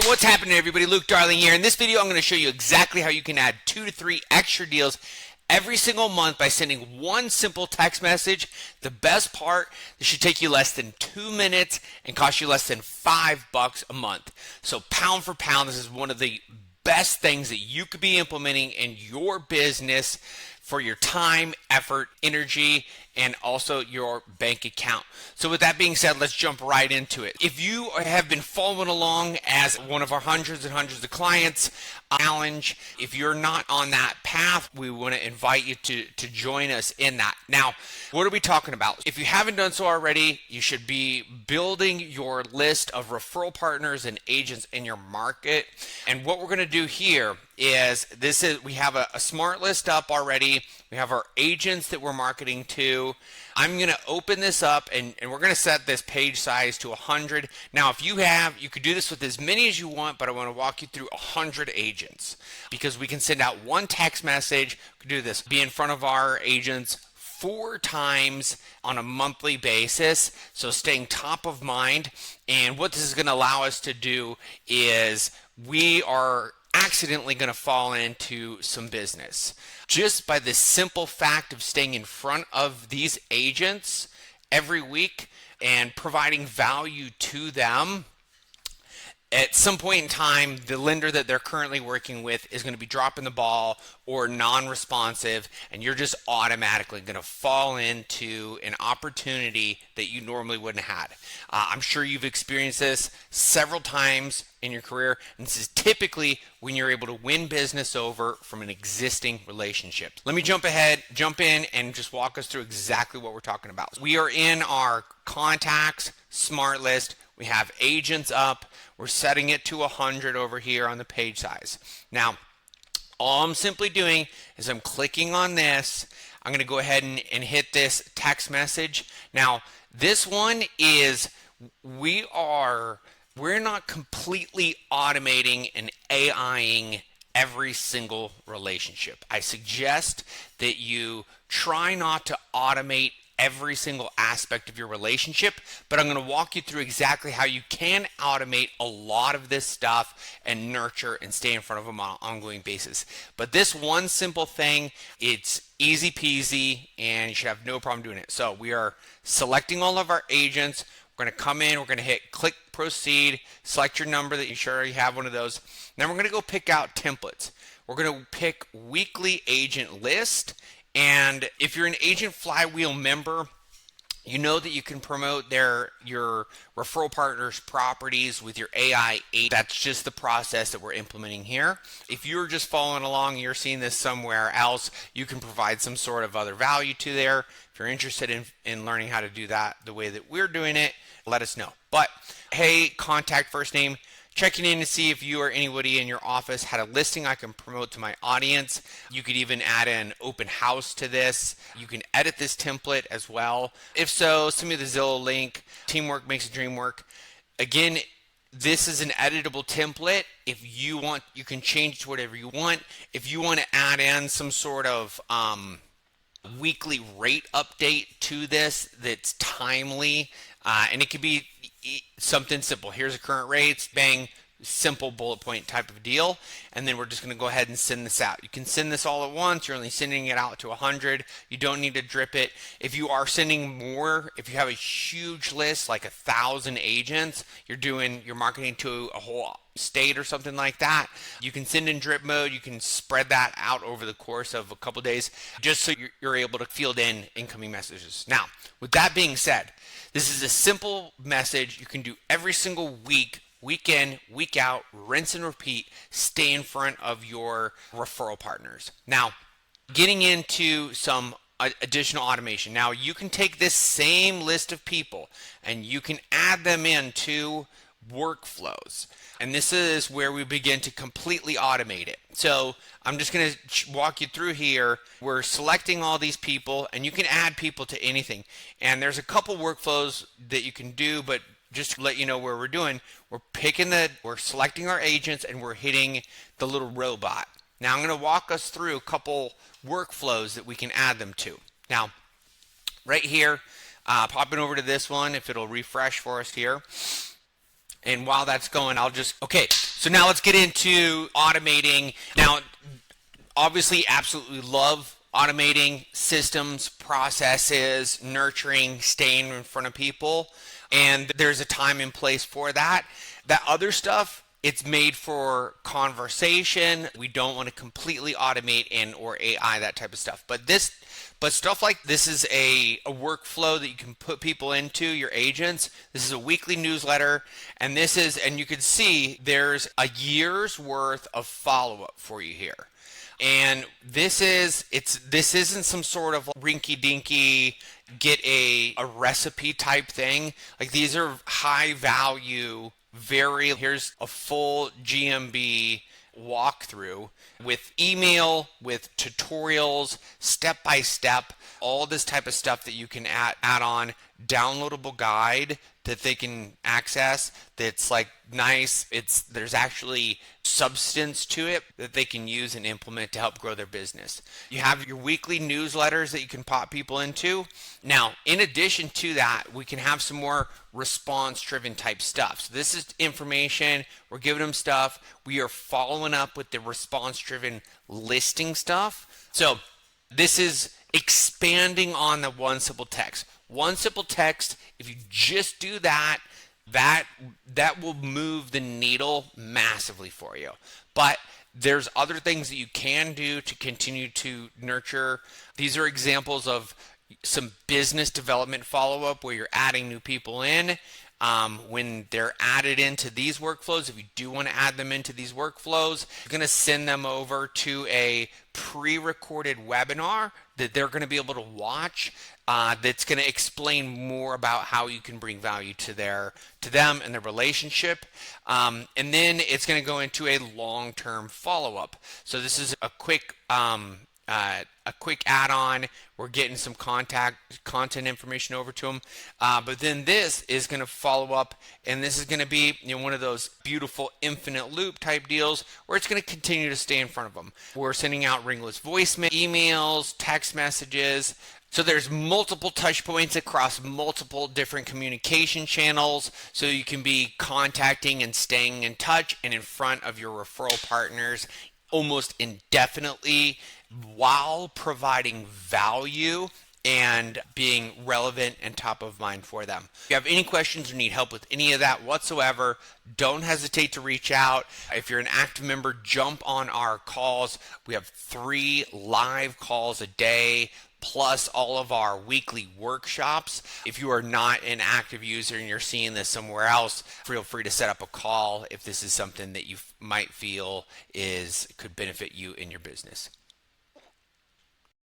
What's happening, everybody? Luke Darling here. In this video, I'm going to show you exactly how you can add 2 to 3 extra deals every single month by sending one simple text message. The best part, this should take you less than 2 minutes and cost you less than $5 a month. So pound for pound, this is one of the best things that you could be implementing in your business for your time, effort, energy, and also your bank account. So with that being said, let's jump right into it. If you have been following along as one of our hundreds and hundreds of clients challenge, if you're not on that path, we want to invite you to join us in that. Now, what are we talking about? If you haven't done so already, you should be building your list of referral partners and agents in your market. And what we're going to do here is we have a smart list up already. We have our agents that we're marketing to. I'm going to open this up and we're going to set this page size to 100. Now, if you could do this with as many as you want, but I want to walk you through 100 agents because we can send out one text message. We can do this, be in front of our agents 4 times on a monthly basis, so staying top of mind. And what this is going to allow us to do is we are accidentally going to fall into some business just by the simple fact of staying in front of these agents every week and providing value to them. At some point in time, the lender that they're currently working with is going to be dropping the ball or non-responsive, and you're just automatically going to fall into an opportunity that you normally wouldn't have had. I'm sure you've experienced this several times in your career, and this is typically when you're able to win business over from an existing relationship. Let me jump in, and just walk us through exactly what we're talking about. We are in our contacts smart list. We have agents up. We're setting it to 100 over here on the page size. Now, all I'm simply doing is I'm clicking on this. I'm going to go ahead and hit this text message. Now, this one is we're not completely automating and AIing every single relationship. I suggest that you try not to automate every single aspect of your relationship, but I'm going to walk you through exactly how you can automate a lot of this stuff and nurture and stay in front of them on an ongoing basis. But this one simple thing, it's easy peasy and you should have no problem doing it. So we are selecting all of our agents. We're going to come in, we're going to hit click proceed, select your number that you sure you have one of those. Then we're going to go pick out templates. We're going to pick weekly agent list. And if you're an Agent Flywheel member, you know that you can promote your referral partners' properties with your AI agent. That's just the process that we're implementing here. If you're just following along and you're seeing this somewhere else, you can provide some sort of other value to there. If you're interested in learning how to do that the way that we're doing it, let us know. But hey, contact first name. Checking in to see if you or anybody in your office had a listing I can promote to my audience. You could even add an open house to this. You can edit this template as well. If so, send me the Zillow link. Teamwork makes the dream work. Again, this is an editable template. If you want, you can change it to whatever you want. If you want to add in some sort of weekly rate update to this that's timely, and it could be something simple. Here's the current rates, bang, simple bullet point type of deal, and then we're just going to go ahead and send this out. You can send this all at once. You're only sending it out to 100. You don't need to drip it. If you are sending more, if you have a huge list like 1,000 agents, you're marketing to a whole state or something like that, you can send in drip mode. You can spread that out over the course of a couple days just so you're able to field in incoming messages. Now, with that being said, this is a simple message you can do every single week, week in, week out, rinse and repeat, stay in front of your referral partners. Now, getting into some additional automation. Now, you can take this same list of people and you can add them into workflows. And this is where we begin to completely automate it. So I'm just going to walk you through here. We're selecting all these people, and you can add people to anything. And there's a couple workflows that you can do, but just to let you know where we're doing, we're selecting our agents and we're hitting the little robot. Now I'm going to walk us through a couple workflows that we can add them to. Now, right here, popping over to this one, if it'll refresh for us here. And while that's going, okay, so now let's get into automating. Now, obviously, absolutely love automating systems, processes, nurturing, staying in front of people. And there's a time and place for that. That other stuff, it's made for conversation. We don't want to completely automate in or AI, that type of stuff. But stuff like this is a workflow that you can put people into, your agents. This is a weekly newsletter, and you can see there's a year's worth of follow-up for you here. And this isn't some sort of rinky dinky get a recipe type thing. Like, these are high value, here's a full GMB walkthrough with email, with tutorials, step by step, all this type of stuff that you can add on, downloadable guide that they can access that's like nice. There's actually substance to it that they can use and implement to help grow their business. You have your weekly newsletters that you can pop people into. Now, in addition to that, we can have some more response-driven type stuff. So this is information. We're giving them stuff. We are following up with the response-driven listing stuff. So this is expanding on the one simple text. One simple text, if you just do that will move the needle massively for you. But there's other things that you can do to continue to nurture. These are examples of some business development follow-up where you're adding new people in. When they're added into these workflows, if you do want to add them into these workflows, you're going to send them over to a pre-recorded webinar that they're going to be able to watch, that's going to explain more about how you can bring value to them and their relationship. And then it's going to go into a long-term follow-up. So this is a quick add-on. We're getting some content information over to them, but then this is going to follow up, and this is going to be one of those beautiful infinite loop type deals where it's going to continue to stay in front of them. We're sending out ringless voicemail, emails, text messages. So there's multiple touch points across multiple different communication channels, so you can be contacting and staying in touch and in front of your referral partners almost indefinitely, while providing value and being relevant and top of mind for them. If you have any questions or need help with any of that whatsoever, don't hesitate to reach out. If you're an active member, jump on our calls. We have 3 live calls a day, plus all of our weekly workshops. If you are not an active user and you're seeing this somewhere else, feel free to set up a call if this is something that you might feel could benefit you in your business.